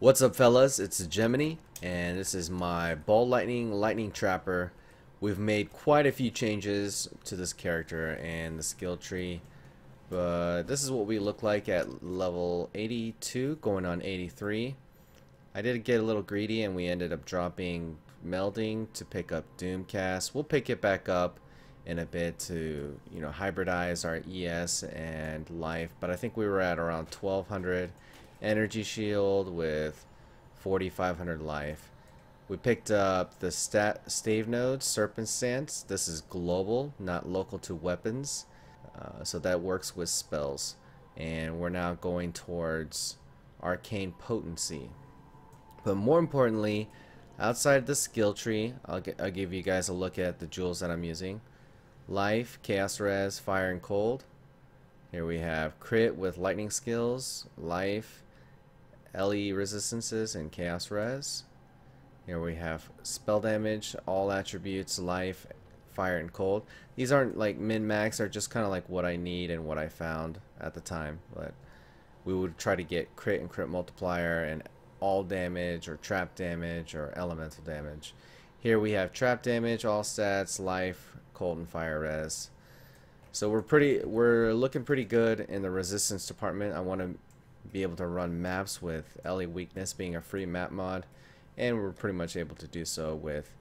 What's up, fellas? It's Hegemony, and this is my Ball Lightning Trapper. We've made quite a few changes to this character and the skill tree, but this is what we look like at level 82 going on 83. I did get a little greedy and we ended up dropping Melding to pick up Doomcast. We'll pick it back up in a bit to, hybridize our ES and life, but I think we were at around 1200 energy shield with 4500 life. We picked up the stave node Serpent Stance. This is global, not local to weapons, so that works with spells, and we're now going towards arcane potency. But more importantly, outside the skill tree, I'll give you guys a look at the jewels that I'm using. Life, Chaos Res, Fire and Cold. Here we have crit with lightning skills, life, LE resistances, and Chaos Res. Here we have spell damage, all attributes, life, fire, and cold. These aren't like min-max, they're just kind of like what I need and what I found at the time. But we would try to get crit and crit multiplier and all damage or trap damage or elemental damage. Here we have trap damage, all stats, life, cold, and fire res. So we're looking pretty good in the resistance department. I want to be able to run maps with LE weakness being a free map mod, and we're pretty much able to do so with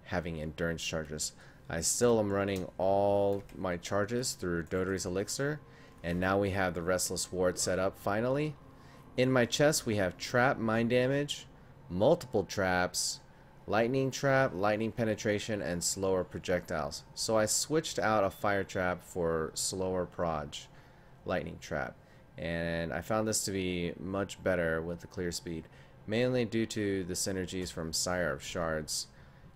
having endurance charges. I still am running all my charges through Dotary's Elixir, and now we have the Restless Ward set up finally. In my chest we have trap, mind damage, multiple traps, lightning trap, lightning penetration, and slower projectiles. So I switched out a fire trap for slower proj lightning trap, and I found this to be much better with the clear speed, mainly due to the synergies from Sire of Shards.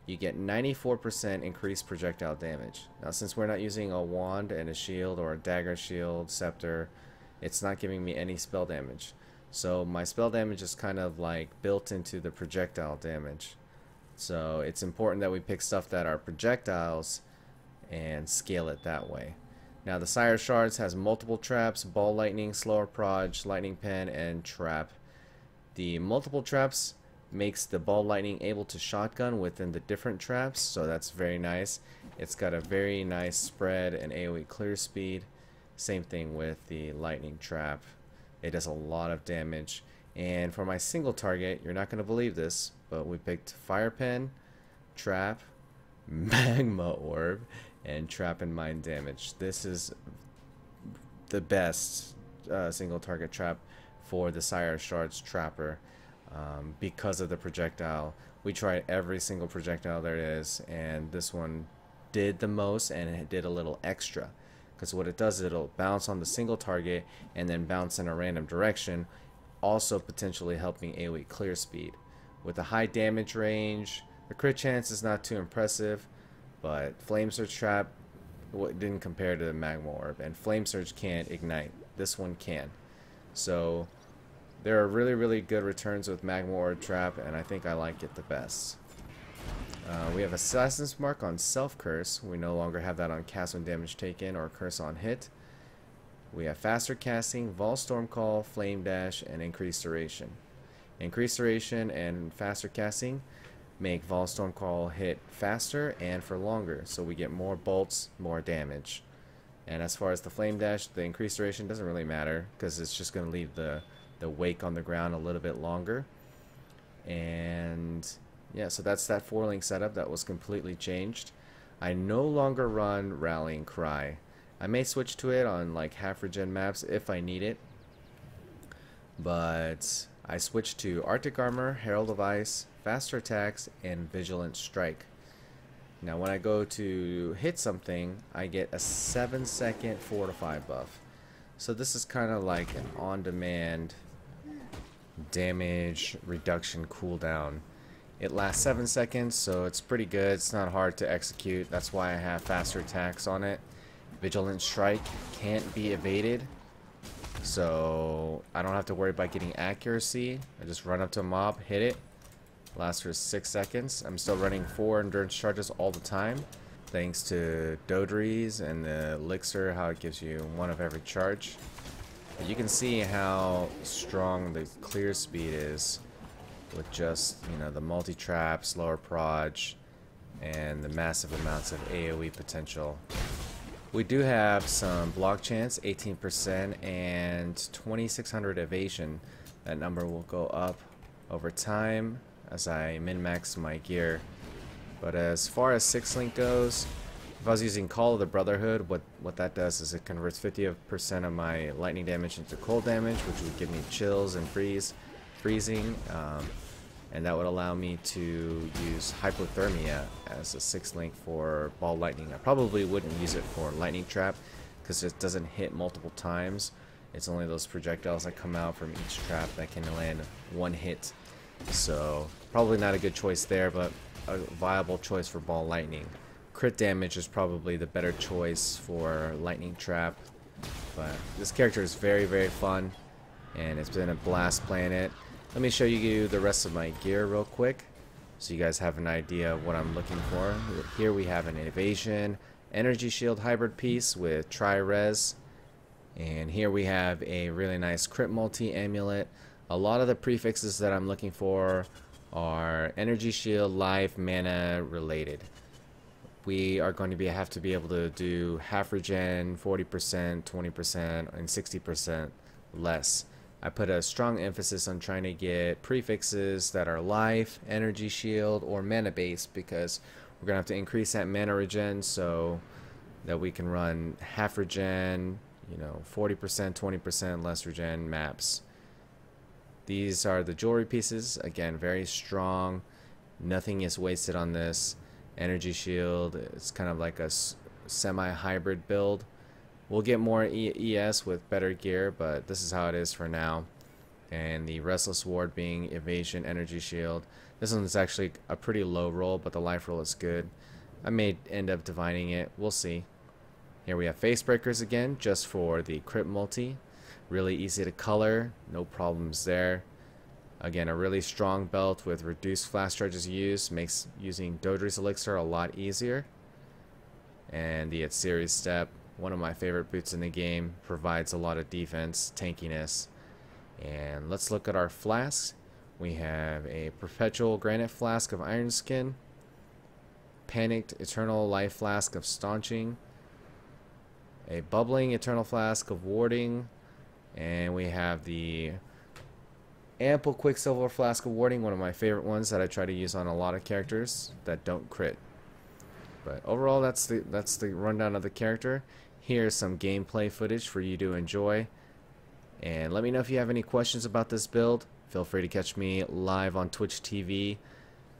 You get 94% increased projectile damage. Now, since we're not using a wand and a shield or a dagger shield, scepter, it's not giving me any spell damage. So my spell damage is kind of like built into the projectile damage. So it's important that we pick stuff that are projectiles and scale it that way. Now the Sire Shards has multiple traps, ball lightning, slower proj, lightning pen, and trap. The multiple traps makes the ball lightning able to shotgun within the different traps, so that's very nice. It's got a very nice spread and AoE clear speed. Same thing with the lightning trap. It does a lot of damage. And for my single target, you're not going to believe this, but we picked Fire Pen, Trap, Magma Orb, and trap and mind damage. This is the best single target trap for the Sire Shards Trapper because of the projectile. We tried every single projectile there is, and this one did the most, and it did a little extra, because what it does is it'll bounce on the single target and then bounce in a random direction, also potentially helping AoE clear speed. With a high damage range, the crit chance is not too impressive, but Flame Surge Trap didn't compare to the Magma Orb, and Flame Surge can't ignite. This one can. So there are really good returns with Magma Orb Trap, and I think I like it the best. We have Assassin's Mark on Self Curse. We no longer have that on cast when damage taken or curse on hit. We have faster casting, Vol Storm Call, Flame Dash, and increased duration. Increased duration and faster casting make Vol Storm Call hit faster and for longer, so we get more bolts, more damage. And as far as the Flame Dash, the increased duration doesn't really matter, because it's just going to leave the wake on the ground a little bit longer. And yeah, so that's that 4-link setup that was completely changed. I no longer run Rallying Cry. I may switch to it on like half regen maps if I need it, but I switched to Arctic Armor, Herald of Ice, faster attacks, and Vigilant Strike. Now when I go to hit something, I get a 7-second fortify buff. So this is kind of like an on-demand damage reduction cooldown. It lasts 7 seconds, so it's pretty good. It's not hard to execute. That's why I have faster attacks on it. Vigilant Strike can't be evaded, so I don't have to worry about getting accuracy. I just run up to a mob, hit it, lasts for 6 seconds. I'm still running 4 endurance charges all the time, thanks to Dotary's and the Elixir, how it gives you 1 of every charge. You can see how strong the clear speed is with just, you know, the multi-trap, slower proj, and the massive amounts of AoE potential. We do have some block chance, 18%, and 2600 evasion. That number will go up over time as I min-max my gear. But as far as 6-link goes, if I was using Call of the Brotherhood, what that does is it converts 50% of my lightning damage into cold damage, which would give me chills and freezing, and that would allow me to use hypothermia as a 6-link for ball lightning. I probably wouldn't use it for lightning trap because it doesn't hit multiple times. It's only those projectiles that come out from each trap that can land one hit. So probably not a good choice there, but a viable choice for ball lightning. Crit damage is probably the better choice for lightning trap, but this character is very, very fun, and it's been a blast playing it. Let me show you the rest of my gear real quick so you guys have an idea of what I'm looking for. Here we have an evasion energy shield hybrid piece with tri-res, and here we have a really nice crit multi amulet. A lot of the prefixes that I'm looking for are energy shield, life, mana related. We are going to have to be able to do half regen, 40%, 20%, and 60% less. I put a strong emphasis on trying to get prefixes that are life, energy shield, or mana based, because we're going to have to increase that mana regen so that we can run half regen, you know, 40%, 20% less regen maps. These are the jewelry pieces. Again, very strong. Nothing is wasted on this. Energy shield, it's kind of like a semi-hybrid build. We'll get more ES with better gear, but this is how it is for now. And the Restless Ward being evasion, energy shield. This one's actually a pretty low roll, but the life roll is good. I may end up divining it. We'll see. Here we have face breakers again, just for the crit multi. Really easy to color, no problems there. Again, a really strong belt with reduced flash charges used makes using Dodri's Elixir a lot easier. And the series step, one of my favorite boots in the game, provides a lot of defense, tankiness. And let's look at our flasks. We have a Perpetual Granite Flask of Iron Skin, Panicked Eternal Life Flask of Staunching, a Bubbling Eternal Flask of Warding, and we have the Ample Quicksilver Flask of Warding, one of my favorite ones that I try to use on a lot of characters that don't crit. But overall, that's the rundown of the character. Here's some gameplay footage for you to enjoy. And let me know if you have any questions about this build. Feel free to catch me live on Twitch TV.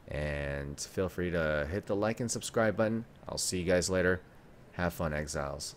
And feel free to hit the like and subscribe button. I'll see you guys later. Have fun, Exiles.